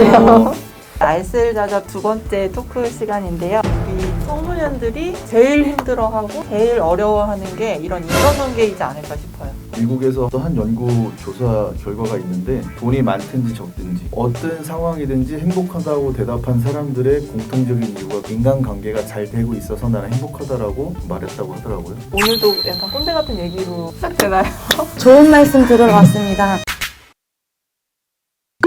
안녕하세요. 알쓸자자 두 번째 토크 시간인데요. 우리 청소년들이 제일 힘들어하고 제일 어려워하는 게 이런 인간관계이지 않을까 싶어요. 미국에서 한 연구 조사 결과가 있는데 돈이 많든지 적든지 어떤 상황이든지 행복하다고 대답한 사람들의 공통적인 이유가 인간관계가 잘 되고 있어서 나는 행복하다라고 말했다고 하더라고요. 오늘도 약간 꼰대 같은 얘기로 시작되나요? 좋은 말씀 들어봤습니다.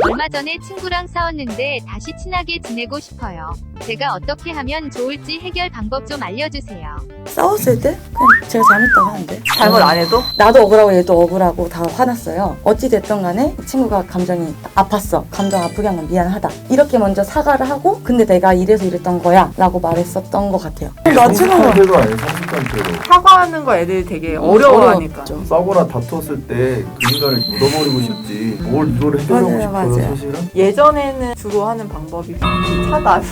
얼마 전에 친구랑 싸웠는데 다시 친하게 지내고 싶어요. 제가 어떻게 하면 좋을지 해결 방법 좀 알려주세요. 싸웠을 때 그냥 제가 잘못했다고 하는데 잘못 안 해도? 나도 억울하고 얘도 억울하고 다 화났어요. 어찌됐든 간에 친구가 감정이 아팠어. 감정 아프게 한 건 미안하다. 이렇게 먼저 사과를 하고 근데 내가 이래서 이랬던 거야 라고 말했었던 것 같아요. 나 친구가 성숙한 태도 아니에요, 성숙한 태도. 사과하는 거 애들이 되게 어려워하니까. 어려웠죠. 싸거나 다퉜을 때 그 인간을 묻어버리고 싶지 뭘 이걸 해결하고 맞아요, 싶어요, 맞아요. 사실은? 예전에는 주로 하는 방법이 차단.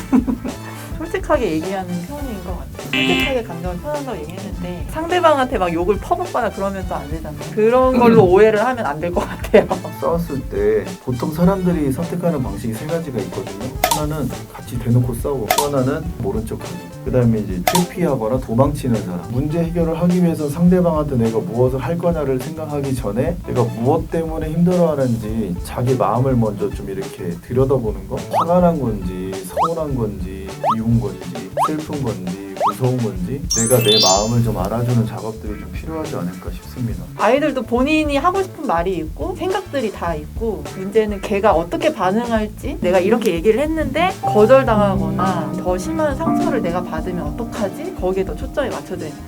솔직하게 얘기하는 편인 것 같아요. 솔직하게 감정을 표현한다고 얘기했는데 상대방한테 막 욕을 퍼붓거나 그러면 또 안 되잖아요. 그런 걸로 오해를 하면 안 될 것 같아요. 싸웠을 때 보통 사람들이 선택하는 방식이 세 가지가 있거든요. 하나는 같이 대놓고 싸우고 또 하나는 모른 척하기. 그 다음에 이제 회피하거나 도망치는 사람. 문제 해결을 하기 위해서 상대방한테 내가 무엇을 할 거냐를 생각하기 전에 내가 무엇 때문에 힘들어하는지 자기 마음을 먼저 좀 이렇게 들여다보는 거. 화가 난 건지 서운한 건지 미운 건지 슬픈 건지 무서운 건지 내가 내 마음을 좀 알아주는 작업들이 좀 필요하지 않을까 싶습니다. 아이들도 본인이 하고 싶은 말이 있고 생각들이 다 있고 문제는 걔가 어떻게 반응할지 내가 이렇게 얘기를 했는데 거절당하거나 더 심한 상처를 내가 받으면 어떡하지? 거기에 더 초점이 맞춰져 있는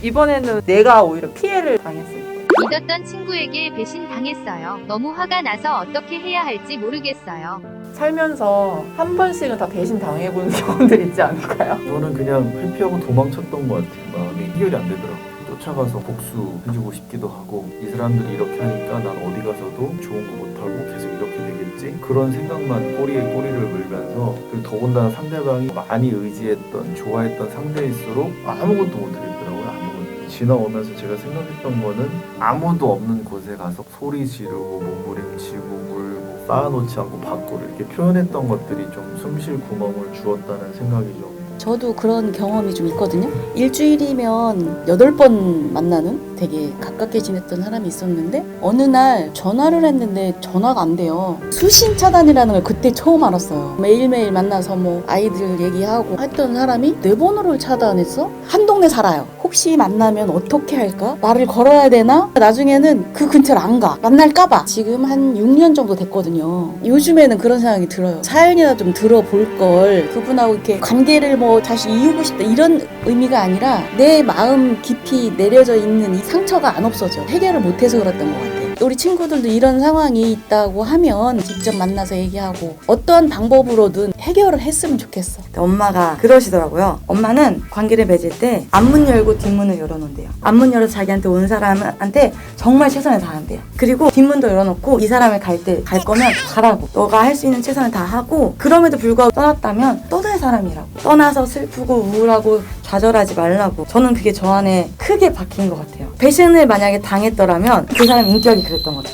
이번에는 내가 오히려 피해를 당했을 때 믿었던 친구에게 배신 당했어요. 너무 화가 나서 어떻게 해야 할지 모르겠어요. 살면서 한 번씩은 다 배신 당해보는 경험들 있지 않을까요? 저는 그냥 회피하고 도망쳤던 것 같아요. 마음이 해결이 안 되더라고요. 쫓아가서 복수해주고 싶기도 하고 이 사람들이 이렇게 하니까 난 어디 가서도 좋은 거 못하고 계속 이렇게 되겠지? 그런 생각만 꼬리에 꼬리를 물면서 그리고 더군다나 상대방이 많이 의지했던 좋아했던 상대일수록 아무것도 못하겠더라고요. 아무것도. 지나오면서 제가 생각했던 거는 아무도 없는 곳에 가서 소리 지르고 몸부림치고 물고 쌓아놓지 않고 밖으로 이렇게 표현했던 것들이 좀 숨쉴 구멍을 주었다는 생각이 좀 저도 그런 경험이 좀 있거든요. 일주일이면 8번 만나는 되게 가깝게 지냈던 사람이 있었는데 어느 날 전화를 했는데 전화가 안 돼요. 수신 차단이라는 걸 그때 처음 알았어요. 매일매일 만나서 뭐 아이들 얘기하고 했던 사람이 내 번호를 차단했어? 한 동네 살아요. 혹시 만나면 어떻게 할까? 말을 걸어야 되나? 나중에는 그 근처를 안 가. 만날까봐. 지금 한 6년 정도 됐거든요. 요즘에는 그런 생각이 들어요. 사연이나 좀 들어볼 걸 그분하고 이렇게 관계를 뭐 다시 이루고 싶다 이런 의미가 아니라 내 마음 깊이 내려져 있는 이 상처가 안 없어져. 해결을 못해서 그랬던 것 같아요. 우리 친구들도 이런 상황이 있다고 하면 직접 만나서 얘기하고 어떠한 방법으로든 해결을 했으면 좋겠어. 엄마가 그러시더라고요. 엄마는 관계를 맺을 때 앞문 열고 뒷문을 열어놓는데요. 앞문 열어서 자기한테 온 사람한테 정말 최선을 다한대요. 그리고 뒷문도 열어놓고 이 사람을 갈 거면 가라고. 너가 할 수 있는 최선을 다하고 그럼에도 불구하고 떠났다면 떠날 사람이라고. 떠나서 슬프고 우울하고 좌절하지 말라고. 저는 그게 저 안에 크게 박힌 것 같아요. 배신을 만약에 당했더라면 그 사람 인격이 그랬던 거죠.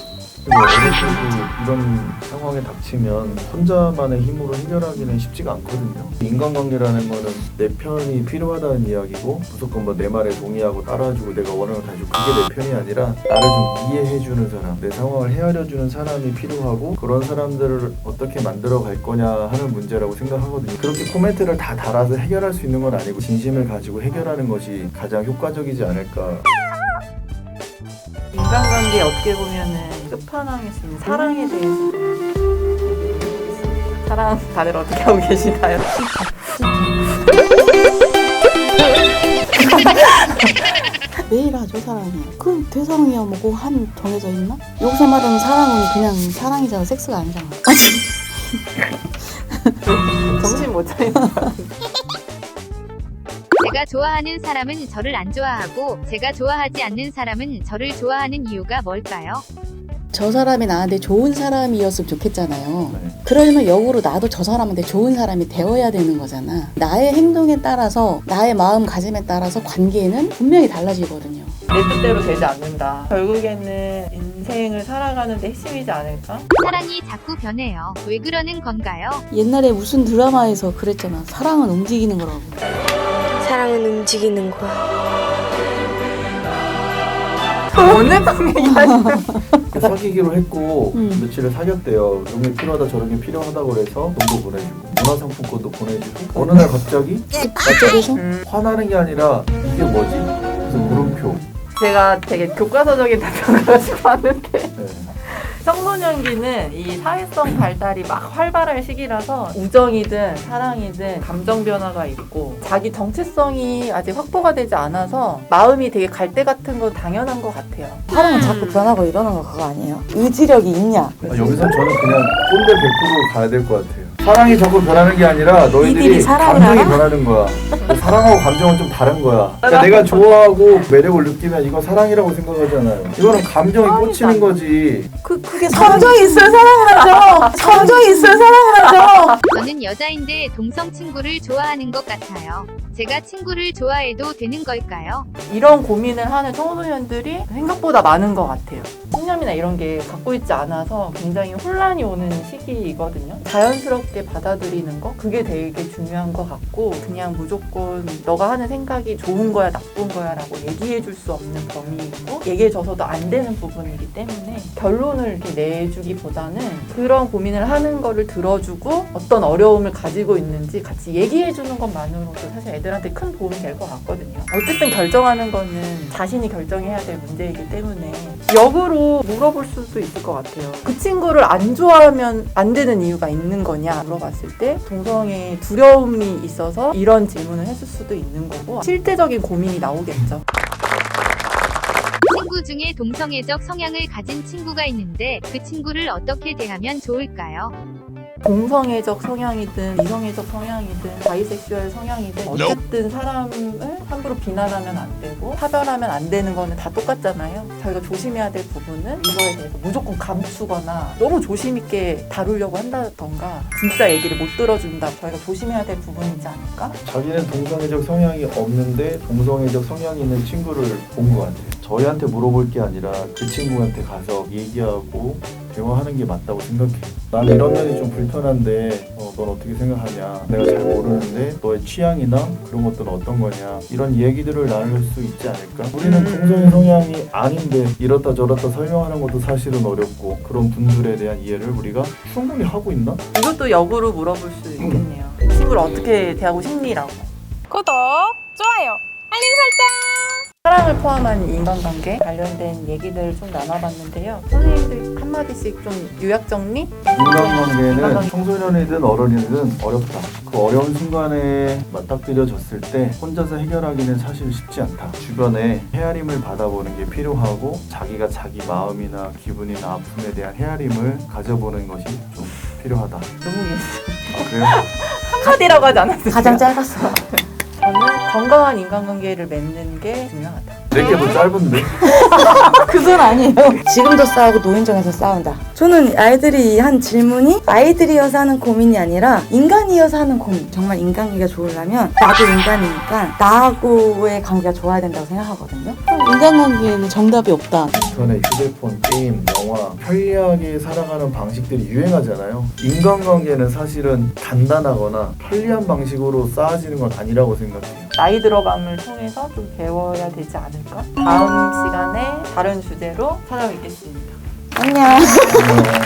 어릴 때도 이런 상황에 닥치면 혼자만의 힘으로 해결하기는 쉽지가 않거든요. 인간관계라는 거는 내 편이 필요하다는 이야기고 무조건 뭐 내 말에 동의하고 따라주고 내가 원하는 걸 다 주고 그게 내 편이 아니라 나를 좀 이해해주는 사람, 내 상황을 헤아려주는 사람이 필요하고 그런 사람들을 어떻게 만들어 갈 거냐 하는 문제라고 생각하거든요. 그렇게 코멘트를 다 달아서 해결할 수 있는 건 아니고 진심을 가지고 해결하는 것이 가장 효과적이지 않을까. 인간관계 어떻게 보면은 끝판왕일 수 있는 사랑에 대해서 얘기해보겠습니다. 사랑 다들 어떻게 하고 계시나요? 매일 하죠 사랑이. 그 대상이야 뭐고 한 정해져 있나? 여기서 말하는 사랑은 그냥 사랑이잖아. 섹스가 아니잖아. 정신 못 차리는 제가 좋아하는 사람은 저를 안 좋아하고 제가 좋아하지 않는 사람은 저를 좋아하는 이유가 뭘까요? 저 사람이 나한테 좋은 사람이었으면 좋겠잖아요. 네. 그러려면 역으로 나도 저 사람한테 좋은 사람이 되어야 되는 거잖아. 나의 행동에 따라서 나의 마음가짐에 따라서 관계는 분명히 달라지거든요. 내 뜻대로 되지 않는다. 결국에는 인생을 살아가는 데 핵심이지 않을까? 사랑이 자꾸 변해요. 왜 그러는 건가요? 옛날에 무슨 드라마에서 그랬잖아. 사랑은 움직이는 거라고. 사랑은 움직이는 거야. 오늘 방 얘기하시는 사귀기로 했고 음. 며칠을 사귀었대요. 이런 게 필요하다 저런 게 필요하다고 그래서 돈도 보내주고 문화상품권도 보내주고 어느 날 갑자기 어쩌고서? 화나는 게 아니라 이게 뭐지? 그래서 물음표. 제가 되게 교과서적인 답변을 가지고 왔는데 네. 청소년기는 이 사회성 발달이 막 활발할 시기라서 우정이든 사랑이든 감정 변화가 있고 자기 정체성이 아직 확보가 되지 않아서 마음이 되게 갈대 같은 건 당연한 것 같아요. 사람은 자꾸 변하고 이러는 거 그거 아니에요? 의지력이 있냐? 여기서 저는 그냥 꼰대 100% 가야 될 것 같아요. 사랑이 자꾸 변하는 게 아니라 너희들이 이들이 사랑을 감정이 알아? 변하는 거야. 사랑하고 감정은 좀 다른 거야. 그러니까 내가 좋아하고 매력을 느끼면 이건 사랑이라고 생각하잖아요. 이거는 감정이 꽂히는 거지. 그게 감정이 있어야 사랑을 하죠. 감정이 있어야 사랑을 하죠. 저는 여자인데 동성 친구를 좋아하는 것 같아요. 제가 친구를 좋아해도 되는 걸까요? 이런 고민을 하는 청소년들이 생각보다 많은 것 같아요. 신념이나 이런 게 갖고 있지 않아서 굉장히 혼란이 오는 시기이거든요. 자연스럽게 받아들이는 거 그게 되게 중요한 것 같고 그냥 무조건 너가 하는 생각이 좋은 거야 나쁜 거야 라고 얘기해 줄 수 없는 범위이고 얘기해 줘서도 안 되는 부분이기 때문에 결론을 이렇게 내주기보다는 그런 고민을 하는 거를 들어주고 어떤 어려움을 가지고 있는지 같이 얘기해 주는 것만으로도 사실 애들한테 큰 도움이 될 것 같거든요. 어쨌든 결정하는 거는 자신이 결정해야 될 문제이기 때문에 역으로 물어볼 수도 있을 것 같아요. 그 친구를 안 좋아하면 안 되는 이유가 있는 거냐 물어봤을 때 동성애에 두려움이 있어서 이런 질문을 했을 수도 있는 거고 실제적인 고민이 나오겠죠. 친구 중에 동성애적 성향을 가진 친구가 있는데 그 친구를 어떻게 대하면 좋을까요? 동성애적 성향이든 이성애적 성향이든 바이섹슈얼 성향이든 어쨌든 사람을 함부로 비난하면 안 되고 차별하면 안 되는 거는 다 똑같잖아요. 저희가 조심해야 될 부분은 이거에 대해서 무조건 감추거나 너무 조심 있게 다루려고 한다던가 진짜 얘기를 못 들어준다. 저희가 조심해야 될 부분이지 않을까? 자기는 동성애적 성향이 없는데 동성애적 성향이 있는 친구를 본 것 같아요. 저희한테 물어볼 게 아니라 그 친구한테 가서 얘기하고 대화하는 게 맞다고 생각해요. 나는 이런 면이 좀 불편한데 넌 어떻게 생각하냐. 내가 잘 모르는데 너의 취향이나 그런 것들은 어떤 거냐. 이런 얘기들을 나눌 수 있지 않을까. 우리는 동성애 성향이 아닌데 이렇다 저렇다 설명하는 것도 사실은 어렵고 그런 분들에 대한 이해를 우리가 충분히 하고 있나? 이것도 역으로 물어볼 수 있겠네요. 그 친구를 어떻게 대하고 싶니라고. 구독, 좋아요, 알림 설정. 사랑을 포함한 인간관계 관련된 얘기들을 좀 나눠봤는데요. 선생님들 한마디씩 좀 요약 정리? 인간관계는 청소년이든 어른이든 어렵다. 그 어려운 순간에 맞닥뜨려졌을 때 혼자서 해결하기는 사실 쉽지 않다. 주변에 헤아림을 받아보는 게 필요하고 자기가 자기 마음이나 기분이나 아픔에 대한 헤아림을 가져보는 것이 좀 필요하다. 너무 예스. 그래요? 한마디라고 하지 않았어요? 가장 짧았어. 저는 건강한 인간관계를 맺는 게 중요하다. 내게 더 짧은데? 그건 아니에요. 지금도 싸우고 노인정에서 싸운다. 저는 아이들이 한 질문이 아이들이어서 하는 고민이 아니라 인간이어서 하는 고민. 정말 인간관계가 좋으려면 나도 인간이니까 나하고의 관계가 좋아야 된다고 생각하거든요. 인간관계에는 정답이 없다. 전에 휴대폰, 게임, 영화 편리하게 살아가는 방식들이 유행하잖아요. 인간관계는 사실은 단단하거나 편리한 방식으로 쌓아지는 건 아니라고 생각해요. 나이 들어감을 통해서 좀 배워야 되지 않을까? 다음 시간에 다른 주제로 찾아뵙겠습니다. 안녕. 안녕.